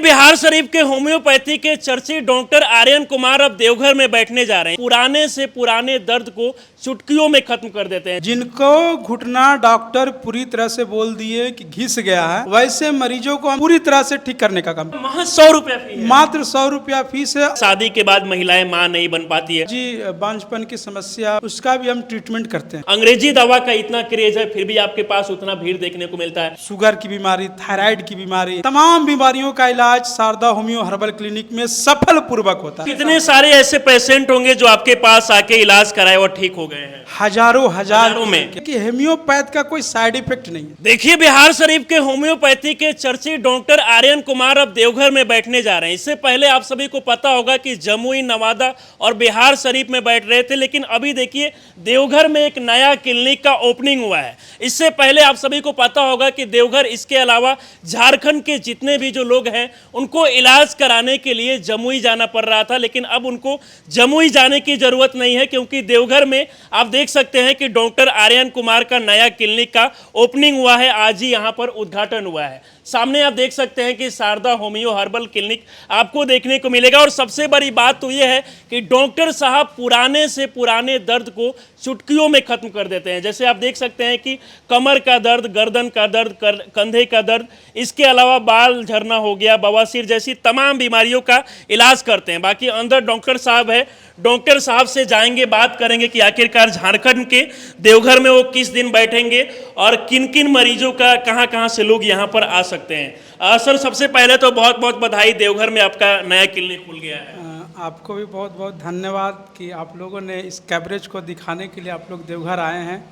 बिहार शरीफ के होम्योपैथी के चर्चित डॉक्टर आर्यन कुमार अब देवघर में बैठने जा रहे हैं। पुराने से पुराने दर्द को चुटकियों में खत्म कर देते हैं। जिनको घुटना डॉक्टर पूरी तरह से बोल दिए कि घिस गया है, वैसे मरीजों को हम पूरी तरह से ठीक करने का काम। महज 100 रुपया फीस है। मात्र 100 रुपया फीस है। शादी के बाद महिलाएं मां नहीं बन पाती है जी, बांझपन की समस्या, उसका भी हम ट्रीटमेंट करते हैं। अंग्रेजी दवा का इतना क्रेज है, फिर भी आपके पास उतना भीड़ देखने को मिलता है। शुगर की बीमारी, थायराइड की बीमारी, तमाम बीमारियों का इलाज शारदा होम्यो हर्बल क्लिनिक में सफल पूर्वक होता है। कितने सारे ऐसे पेशेंट होंगे जो आपके पास आके इलाज कराए और ठीक हो गए हैं? हजारों में। क्योंकि होम्योपैथ का कोई साइड इफेक्ट नहीं है। देखिए, बिहार शरीफ के होम्योपैथी के चर्चित डॉक्टर आर्यन कुमार अब देवघर में बैठने जा रहे हैं। इससे पहले आप सभी को पता होगा कि जमुई, नवादा और बिहार शरीफ में बैठ रहे थे, लेकिन अभी देखिए देवघर में एक नया क्लिनिक का ओपनिंग हुआ है। इससे पहले आप सभी को पता होगा कि देवघर, इसके अलावा झारखंड के जितने भी जो लोग हैं उनको इलाज कराने के लिए जमुई जाना पड़ रहा था, लेकिन अब उनको जमुई जाने की जरूरत नहीं है, क्योंकि देवघर में आप देख सकते हैं कि डॉक्टर आर्यन कुमार का नया क्लिनिक का ओपनिंग हुआ है। आज ही यहां पर उद्घाटन हुआ है। सामने आप देख सकते हैं कि शारदा होम्यो हर्बल क्लिनिक आपको देखने को मिलेगा। और सबसे बड़ी बात तो यह है कि डॉक्टर साहब पुराने से पुराने दर्द को चुटकियों में खत्म कर देते हैं। जैसे आप देख सकते हैं कि कमर का दर्द, गर्दन का दर्द, कंधे का दर्द, इसके अलावा बाल झरना हो गया, बवासीर जैसी तमाम बीमारियों का इलाज करते हैं। बाकी अंदर डॉक्टर साहब है, डॉक्टर साहब से जाएंगे, बात करेंगे कि आखिरकार झारखंड के देवघर में वो किस दिन बैठेंगे और किन किन मरीजों का कहां से लोग यहां पर आ सकते हैं। सर, सबसे पहले तो बहुत बहुत बधाई, देवघर में आपका नया क्लिनिक खुल गया है। आपको भी बहुत बहुत धन्यवाद कि आप लोगों ने इस कवरेज को दिखाने के लिए आप लोग देवघर आए हैं।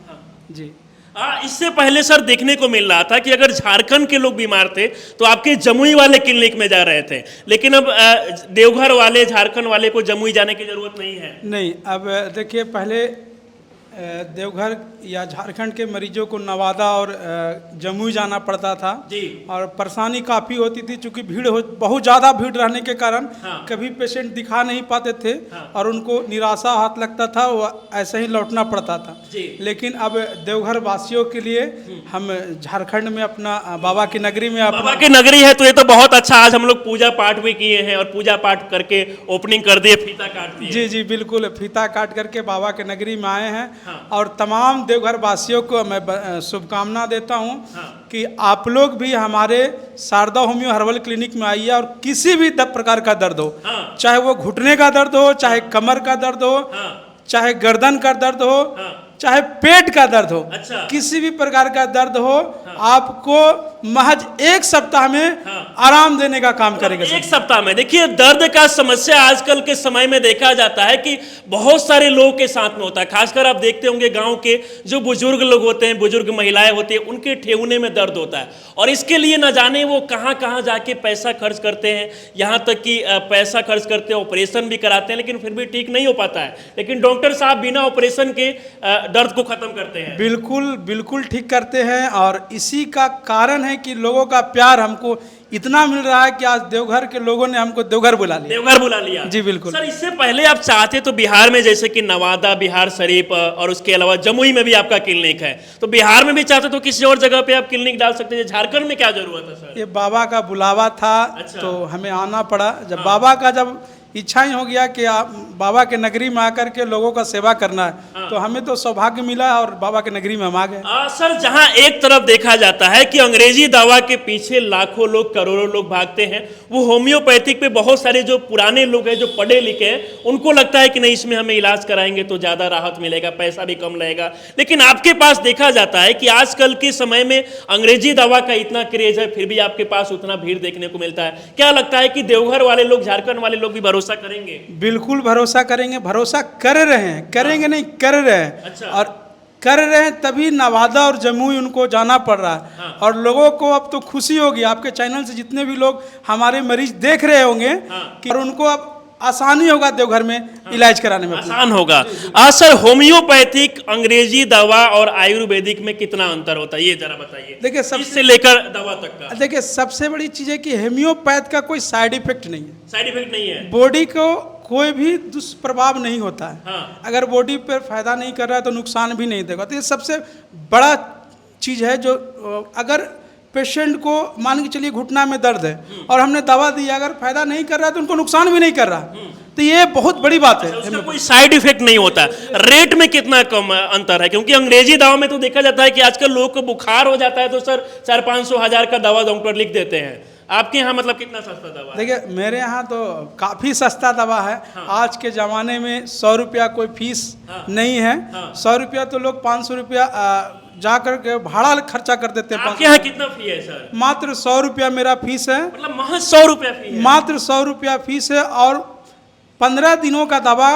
जी, इससे पहले सर देखने को मिल रहा था कि अगर झारखंड के लोग बीमार थे तो आपके जमुई वाले क्लिनिक में जा रहे थे, लेकिन अब देवघर वाले, झारखंड वाले को जमुई जाने की जरूरत नहीं है। नहीं, अब देखिए, पहले देवघर या झारखंड के मरीजों को नवादा और जमुई जाना पड़ता था जी, और परेशानी काफ़ी होती थी, चूँकि बहुत ज़्यादा भीड़ रहने के कारण कभी पेशेंट दिखा नहीं पाते थे और उनको निराशा हाथ लगता था, वो ऐसे ही लौटना पड़ता था जी। लेकिन अब देवघर वासियों के लिए हम झारखंड में अपना बाबा की नगरी में, बाबा की नगरी है तो ये तो बहुत अच्छा। आज हम लोग पूजा पाठ भी किए हैं और पूजा पाठ करके ओपनिंग कर दिए, फीता काट दिए। जी जी, बिल्कुल, फीता काट करके बाबा के नगरी में आए हैं। और तमाम देवघर वासियों को मैं शुभकामना देता हूं कि आप लोग भी हमारे शारदा होम्यो हर्बल क्लिनिक में आइए और किसी भी प्रकार का दर्द हो, चाहे वो घुटने का दर्द हो, चाहे कमर का दर्द हो, चाहे गर्दन का दर्द हो, चाहे पेट का दर्द हो, किसी भी प्रकार का दर्द हो, आपको महज 1 सप्ताह में आराम देने का काम करेगा। 1 सप्ताह में। देखिए, दर्द का समस्या आजकल के समय में देखा जाता है कि बहुत सारे लोगों के साथ में होता है। खासकर आप देखते होंगे गांव के जो बुजुर्ग लोग होते हैं, बुजुर्ग महिलाएं होती हैं, उनके ठेहुने में दर्द होता है और इसके लिए न जाने वो कहां जाके पैसा खर्च करते हैं, यहाँ तक कि पैसा खर्च करते हैं, ऑपरेशन भी कराते हैं, लेकिन फिर भी ठीक नहीं हो पाता है। लेकिन डॉक्टर साहब बिना ऑपरेशन के दर्द को खत्म करते हैं। बिल्कुल ठीक करते हैं और इसी का कारण है कि लोगों का प्यार हमको इतना मिल रहा है कि आज देवघर के लोगों ने हमको देवघर बुला लिया। जी बिल्कुल। सर, इससे पहले आप चाहते तो बिहार में, जैसे कि नवादा, बिहार शरीफ और उसके अलावा जमुई में भी आपका क्लिनिक है, तो बिहार में भी चाहते तो किसी और जगह पे आप क्लिनिक डाल सकते हैं। झारखंड में क्या जरूरत है सर? ये बाबा का बुलावा था। अच्छा। तो हमें आना पड़ा। जब बाबा का जब इच्छा ही हो गया कि आप बाबा के नगरी में आकर के लोगों का सेवा करना है, तो हमें तो सौभाग्य मिला और बाबा के नगरी में हम आ गए। सर, जहां एक तरफ देखा जाता है कि अंग्रेजी दवा के पीछे लाखों लोग, करोड़ों लोग भागते हैं, वो होम्योपैथिक पे बहुत सारे जो पुराने लोग हैं, जो पढ़े लिखे हैं, उनको लगता है कि नहीं, इसमें हमें इलाज कराएंगे तो ज्यादा राहत मिलेगा, पैसा भी कम लगेगा। लेकिन आपके पास देखा जाता है कि आजकल के समय में अंग्रेजी दवा का इतना क्रेज है, फिर भी आपके पास उतना भीड़ देखने को मिलता है। क्या लगता है कि देवघर वाले लोग, झारखंड वाले लोग भी भरोसा करेंगे? बिल्कुल भरोसा करेंगे, भरोसा कर रहे हैं, करेंगे नहीं, कर रहे हैं। अच्छा। और कर रहे हैं, तभी नवादा और जमुई उनको जाना पड़ रहा है। और लोगों को अब तो खुशी होगी, आपके चैनल से जितने भी लोग हमारे मरीज देख रहे होंगे कि और उनको अब आसानी होगा देवघर में इलाज कराने में, आसान होगा। सर, होम्योपैथिक, अंग्रेजी दवा और आयुर्वेदिक में कितना अंतर होता है, ये जरा बताइए। देखिए, सबसे लेकर दवा तक का। देखिए, सबसे बड़ी चीज है कि होम्योपैथ का कोई साइड इफेक्ट नहीं है। साइड इफेक्ट नहीं है। बॉडी को कोई भी दुष्प्रभाव नहीं होता है। अगर बॉडी पर फायदा नहीं कर रहा है तो नुकसान भी नहीं देगा। तो ये सबसे बड़ा चीज है जो अगर पेशेंट को मान के चलिए घुटना में दर्द है और हमने दवा दी, अगर फायदा नहीं कर रहा है तो उनको नुकसान भी नहीं कर रहा, तो ये बहुत बड़ी बात है। उसका कोई साइड इफेक्ट नहीं होता। रेट में कितना कम अंतर है? क्योंकि अंग्रेजी दवा में तो देखा जाता है कि आजकल लोगों को बुखार हो जाता है तो सर 400-500 का दवा डॉक्टर लिख देते हैं। आपके यहाँ मतलब कितना सस्ता दवा है? देखिए मेरे यहाँ तो काफ़ी सस्ता दवा है। आज के ज़माने में 100 रुपया कोई फीस नहीं है। 100 रुपया तो लोग 500 रुपया जा कर के भाड़ा खर्चा कर देते हैं। आपके यहाँ कितना फी है सर? मात्र 100 रुपया मेरा फीस है। मतलब महज 100 रुपया फी है? मात्र 100 रुपया फीस है और 15 दिनों का दवा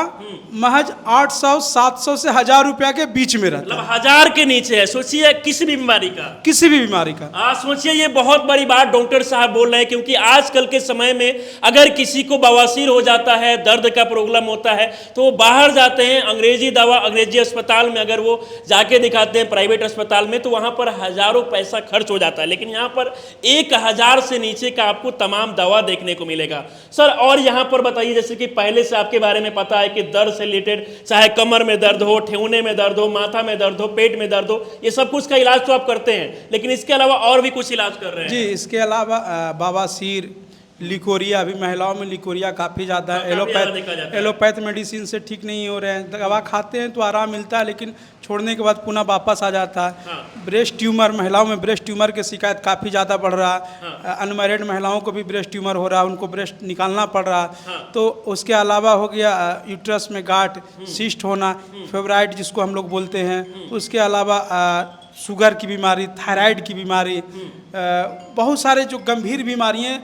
महज 800-700 से 1000 रुपया के बीच में रहता है। मतलब 1000 के नीचे है। सोचिए किसी भी बीमारी का, किसी भी बीमारी का। सोचिए ये बहुत बड़ी बात डॉक्टर साहब बोल रहे हैं, क्योंकि आजकल के समय में अगर किसी को बवासीर हो जाता है, दर्द का प्रॉब्लम होता है, तो वो बाहर जाते हैं अंग्रेजी दवा, अंग्रेजी अस्पताल में अगर वो जाके दिखाते हैं प्राइवेट अस्पताल में, तो वहां पर हजारों पैसा खर्च हो जाता है। लेकिन यहाँ पर 1000 से नीचे का आपको तमाम दवा देखने को मिलेगा। सर और यहाँ पर बताइए, जैसे कि पहले से आपके बारे में पता है कि दर्द से रिलेटेड, चाहे कमर में दर्द हो, ठेहुने में दर्द हो, माथा में दर्द हो, पेट में दर्द हो, ये सब कुछ का इलाज तो आप करते हैं, लेकिन इसके अलावा और भी कुछ इलाज कर रहे हैं? जी, इसके अलावा बवासीर, लिकोरिया, अभी महिलाओं में लिकोरिया काफ़ी ज़्यादा है। एलोपैथ मेडिसिन से ठीक नहीं हो रहे हैं, दवा खाते हैं तो आराम मिलता है लेकिन छोड़ने के बाद पुनः वापस आ जाता है। ब्रेस्ट ट्यूमर, महिलाओं में ब्रेस्ट ट्यूमर की शिकायत काफ़ी ज़्यादा बढ़ रहा है। अनमैरिड महिलाओं को भी ब्रेस्ट ट्यूमर हो रहा है, उनको ब्रेस्ट निकालना पड़ रहा है। तो उसके अलावा हो गया यूट्रस में गांठ, सिस्ट होना, फेब्राइड जिसको हम लोग बोलते हैं। उसके अलावा शुगर की बीमारी, थायराइड की बीमारी, बहुत सारे जो गंभीर बीमारियाँ,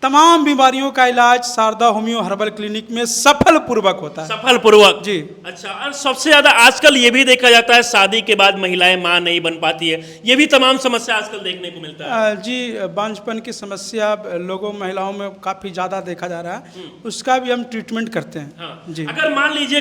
तमाम बीमारियों का इलाज शारदा होम्यो हर्बल क्लिनिक में सफल पूर्वक होता है। सफल पूर्वक? जी। अच्छा, और सबसे ज्यादा आजकल ये भी देखा जाता है शादी के बाद महिलाएं मां नहीं बन पाती है, ये भी तमाम समस्या आजकल देखने को मिलता है। जी, बांझपन की समस्या लोगों महिलाओं में काफी ज्यादा देखा जा रहा है, उसका भी हम ट्रीटमेंट करते हैं। हाँ। जी। अगर मान लीजिए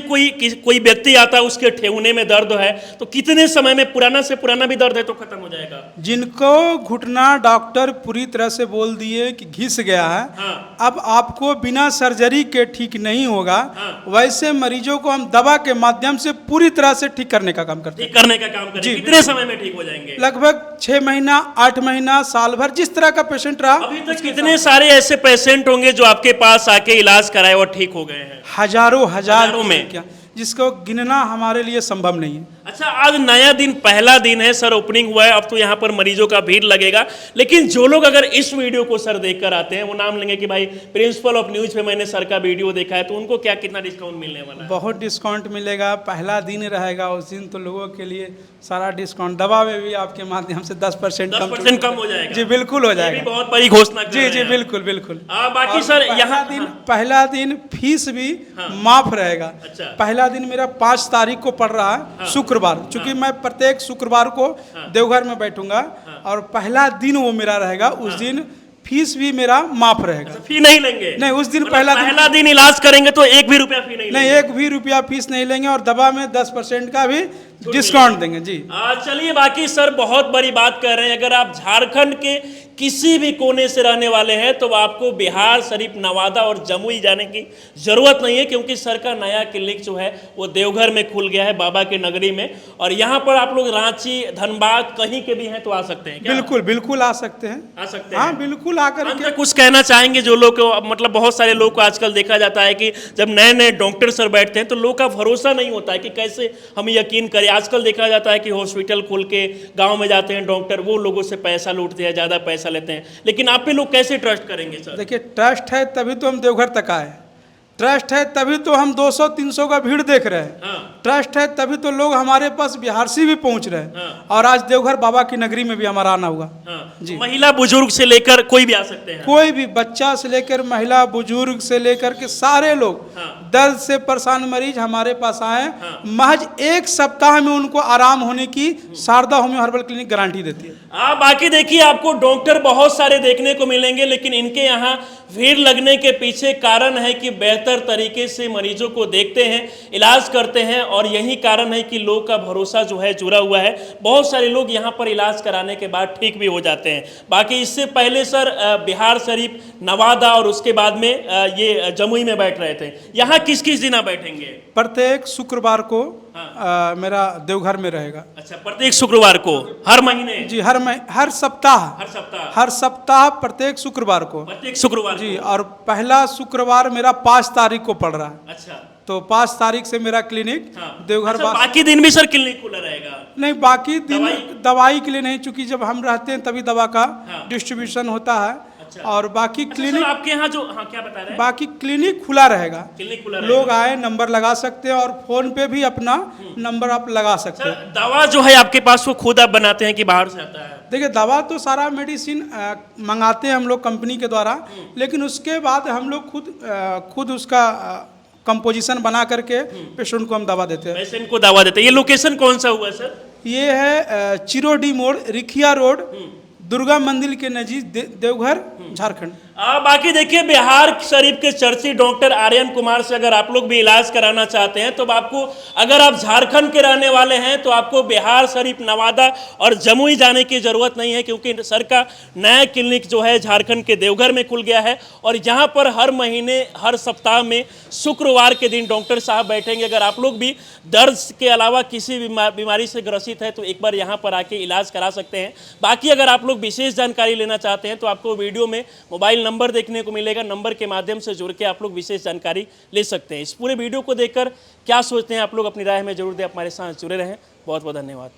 कोई व्यक्ति आता है, उसके ठेहुने में दर्द है, तो कितने समय में पुराना से पुराना भी दर्द है तो खत्म हो जाएगा? जिनको घुटना डॉक्टर पूरी तरह से बोल दिए कि घिस गया है, अब आपको बिना सर्जरी के ठीक नहीं होगा, वैसे मरीजों को हम दवा के माध्यम से पूरी तरह से ठीक करने का काम करते हैं। ठीक करने का काम करते हैं। कितने समय में ठीक हो जाएंगे? लगभग 6 महीना, 8 महीना, साल भर, जिस तरह का पेशेंट रहा। अभी तक कितने सारे ऐसे पेशेंट होंगे जो आपके पास आके इलाज कराए और ठीक हो गए हैं? हजारों में क्या, जिसको गिनना हमारे लिए संभव नहीं है। अच्छा, आज नया दिन, पहला दिन है सर, ओपनिंग हुआ है, अब तो यहाँ पर मरीजों का भीड़ लगेगा, लेकिन जो लोग अगर इस वीडियो को सर देखकर आते हैं, वो नाम लेंगे कि भाई प्रिंसिपल ऑफ न्यूज पे मैंने सर का वीडियो देखा है, तो उनको क्या कितना डिस्काउंट मिलने वाला है? बहुत डिस्काउंट मिलेगा। पहला दिन रहेगा, उस दिन तो लोगों के लिए सारा डिस्काउंट, दवा में भी आपके माध्यम से 10% कम हो जाएगा। जी बिल्कुल हो जाएगा। बहुत बड़ी घोषणा। जी बिल्कुल बिल्कुल। बाकी सर यहाँ पहला दिन फीस भी माफ रहेगा। पहला दिन मेरा 5 तारीख को पड़ रहा है, शुक्रवार, चूंकि मैं प्रत्येक शुक्रवार को देवघर में बैठूंगा और पहला दिन वो मेरा रहेगा, उस दिन फीस भी मेरा माफ रहेगा। फी नहीं लेंगे? नहीं, उस दिन पहला दिन इलाज करेंगे तो 1 भी रुपया फी नहीं लेंगे? 1 भी रुपया फीस नहीं लेंगे और दवा में 10% का भी डिस्काउंट देंगे। जी चलिए, बाकी सर बहुत बड़ी बात कर रहे हैं, अगर आप झारखंड के किसी भी कोने से रहने वाले हैं तो आपको बिहार शरीफ, नवादा और जमुई जाने की जरूरत नहीं है, क्योंकि सर का नया क्लिनिक जो है वो देवघर में खुल गया है, बाबा के नगरी में। और यहाँ पर आप लोग रांची, धनबाद, कहीं के भी हैं तो आ सकते हैं क्या? बिल्कुल आ सकते हैं। हाँ बिल्कुल आकर के कुछ कहना चाहेंगे जो लोग, मतलब बहुत सारे लोग को आजकल देखा जाता है कि जब नए नए डॉक्टर सर बैठते हैं तो लोग का भरोसा नहीं होता है कि कैसे हम यकीन करें। आजकल देखा जाता है कि हॉस्पिटल खोल के गांव में जाते हैं डॉक्टर, वो लोगों से पैसा लूटते हैं, ज़्यादा पैसा लेते हैं, लेकिन आप पे लोग कैसे ट्रस्ट करेंगे सर? देखिए, ट्रस्ट है तभी तो हम देवघर तक आए, ट्रस्ट है तभी तो हम 200-300 का भीड़ देख रहे हैं, ट्रस्ट है तभी तो लोग हमारे पास बिहार से भी पहुंच रहे हैं, और आज देवघर बाबा की नगरी में भी हमारा आना हुआ। जी, महिला बुजुर्ग से लेकर कोई भी आ सकते हैं? कोई भी, बच्चा से लेकर महिला बुजुर्ग से लेकर के सारे लोग, दर्द से परेशान मरीज हमारे पास आए, महज 1 सप्ताह में उनको आराम होने की Sharda homeo herbal clinic guarantee देती है। बाकी देखिए, आपको डॉक्टर बहुत सारे देखने को मिलेंगे, लेकिन इनके यहाँ भीड़ लगने के पीछे कारण है कि बेहतर तरीके से मरीजों को देखते हैं, इलाज करते हैं, और यही कारण है कि लोग का भरोसा जो है जुड़ा हुआ है। बहुत सारे लोग यहाँ पर इलाज कराने के बाद ठीक भी हो जाते हैं। बाकी इससे पहले सर बिहार शरीफ, नवादा और उसके बाद में ये जमुई में बैठ रहे थे, यहाँ किस किस दिन आप बैठेंगे? प्रत्येक शुक्रवार को मेरा देवघर में रहेगा। अच्छा, प्रत्येक शुक्रवार को, हर महीने? जी, हर सप्ताह, हर सप्ताह, हर सप्ताह प्रत्येक शुक्रवार को। प्रत्येक शुक्रवार जी, को। और पहला शुक्रवार मेरा 5 तारीख को पड़ रहा है। अच्छा, तो 5 तारीख से मेरा क्लिनिक देवघर अच्छा, बाकी दिन भी सर क्लिनिक खुला रहेगा? नहीं, बाकी दिन दवाई के लिए नहीं, चूंकि जब हम रहते हैं तभी दवा का डिस्ट्रीब्यूशन होता है। अच्छा। और बाकी अच्छा, क्लिनिक, सर, आपके यहाँ जो, हाँ, क्या बता रहे हैं? बाकी क्लिनिक खुला रहेगा। क्लिनिक खुला लोग आए, नंबर लगा सकते हैं और फोन पे भी अपना नंबर आप लगा सकते हैं। सर, दवा जो है आपके पास वो खुद आप बनाते हैं कि बाहर से आता है? देखिए, दवा तो सारा मेडिसिन मंगाते हैं हम लोग कंपनी के द्वारा, लेकिन उसके बाद हम लोग खुद उसका कंपोजिशन बना करके पेशेंट को हम दवा देते हैं। पेशेंट को दवा देते हैं। ये लोकेशन कौन सा हुआ सर? ये है चिरोडी मोड़, रिखिया रोड, दुर्गा मंदिर के नजीक, देवघर, झारखंड। बाकी देखिए, बिहार शरीफ के चर्चित डॉक्टर आर्यन कुमार से अगर आप लोग भी इलाज कराना चाहते हैं तो आपको, अगर आप झारखंड के रहने वाले हैं तो आपको बिहार शरीफ, नवादा और जमुई जाने की ज़रूरत नहीं है, क्योंकि सर का नया क्लिनिक जो है झारखंड के देवघर में खुल गया है। और यहाँ पर हर महीने, हर सप्ताह में शुक्रवार के दिन डॉक्टर साहब बैठेंगे। अगर आप लोग भी दर्द के अलावा किसी बीमारी से ग्रसित है तो एक बार यहाँ पर आके इलाज करा सकते हैं। बाकी अगर आप लोग विशेष जानकारी लेना चाहते हैं तो आपको वीडियो में मोबाइल नंबर देखने को मिलेगा। नंबर के माध्यम से जुड़ के आप लोग विशेष जानकारी ले सकते हैं। इस पूरे वीडियो को देखकर क्या सोचते हैं आप लोग, अपनी राय में जरूर दें। हमारे साथ जुड़े रहें। बहुत बहुत धन्यवाद।